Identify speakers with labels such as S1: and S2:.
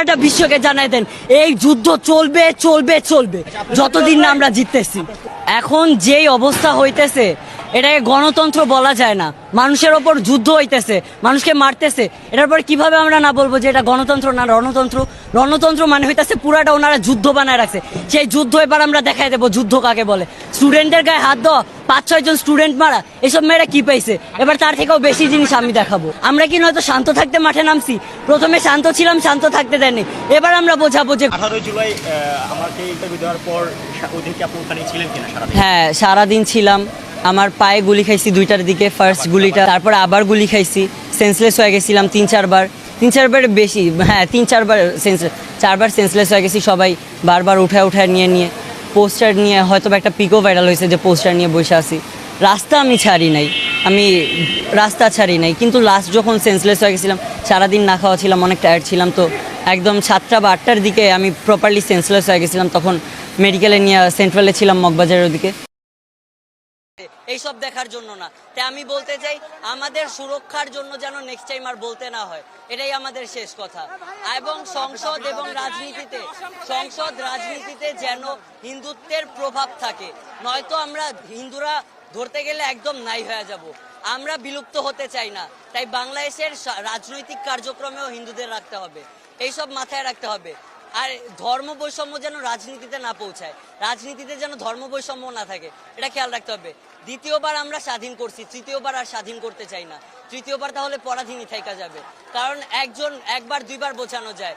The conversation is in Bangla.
S1: পুরাটা বিশ্বকে জানাই দেন এই যুদ্ধ চলবে চলবে চলবে যতদিন না আমরা জিততেছি। এখন যেই অবস্থা হইতেছে এটাকে গণতন্ত্র বলা যায় না। মানুষের ওপর যুদ্ধ হইতেছে, মানুষকে মারতেছে, এটার পর কিভাবে আমরা না বলবো যে এটা গণতন্ত্র না রণতন্ত্র? রণতন্ত্র মানে হইতেছে পুরাটা ওনারা যুদ্ধ বানায় রাখছে। সেই যুদ্ধ এবার আমরা দেখাই দেবো যুদ্ধ কাকে বলে। স্টুডেন্টের গায়ে হাত দেওয়া, 5-6 জন স্টুডেন্ট মারা, এসব মেয়েরা কি পাইছে? এবার তার থেকেও বেশি জিনিস আমি দেখাবো। আমরা কি নয়তো শান্ত থাকতে মাঠে নামছি? প্রথমে শান্ত ছিলাম, শান্ত থাকতে দেয়নি। এবার আমরা বোঝাবো যে
S2: 18 জুলাই আমাকে ইন্টারভিউ দেওয়ার পর ওদিকে আপনি ওখানে ছিলেন কিনা সারাদিন?
S1: হ্যাঁ, সারাদিন ছিলাম। আমার পায়ে গুলি খাইছি 2টার দিকে, ফার্স্ট গুলিটা, তারপর আবার গুলি খাইছি, সেন্সলেস হয়ে গেছিলাম 3-4 বার বেশি, হ্যাঁ 3-4 বার 4বার সেন্সলেস হয়ে গেছি। সবাই বারবার উঠায় নিয়ে পোস্টার নিয়ে, হয়তো একটা পিকও ভাইরাল হয়েছে যে পোস্টার নিয়ে বসে আছি। রাস্তা আমি ছাড়ি নাই, কিন্তু লাস্ট যখন সেন্সলেস হয়ে গেছিলাম, সারাদিন না খাওয়া ছিলাম, অনেক টায়ার্ড ছিলাম, তো একদম 7টা বা 8টার দিকে আমি প্রপারলি সেন্সলেস হয়ে গেছিলাম। তখন মেডিকেলে নিয়ে সেন্ট্রালে ছিলাম, মগবাজারের ওদিকে। এইসব দেখার জন্য না, তাই আমি বলতে চাই আমাদের সুরক্ষার জন্য যেন নেক্সট টাইম আর বলতে না হয়, এটাই আমাদের শেষ কথা। এবং সংসদ এবং রাজনীতিতে যেন হিন্দুত্বের প্রভাব থাকে, নয়তো আমরা হিন্দুরা ধরতে গেলে একদম নাই হয়ে যাব। আমরা বিলুপ্ত হতে চাই না, তাই বাংলাদেশের রাজনৈতিক কার্যক্রমেও হিন্দুদের রাখতে হবে, এইসব মাথায় রাখতে হবে। আর ধর্ম বৈষম্য যেন রাজনীতিতে না পৌঁছায়, রাজনীতিতে যেন ধর্ম বৈষম্য না থাকে, এটা খেয়াল রাখতে হবে। দ্বিতীয়বার আমরা স্বাধীন করছি, তৃতীয়বার আর স্বাধীন করতে চাই না। তৃতীয়বার তাহলে পরাধীনই থাইকা যাবে, কারণ একবার 2বার বোঝানো যায়।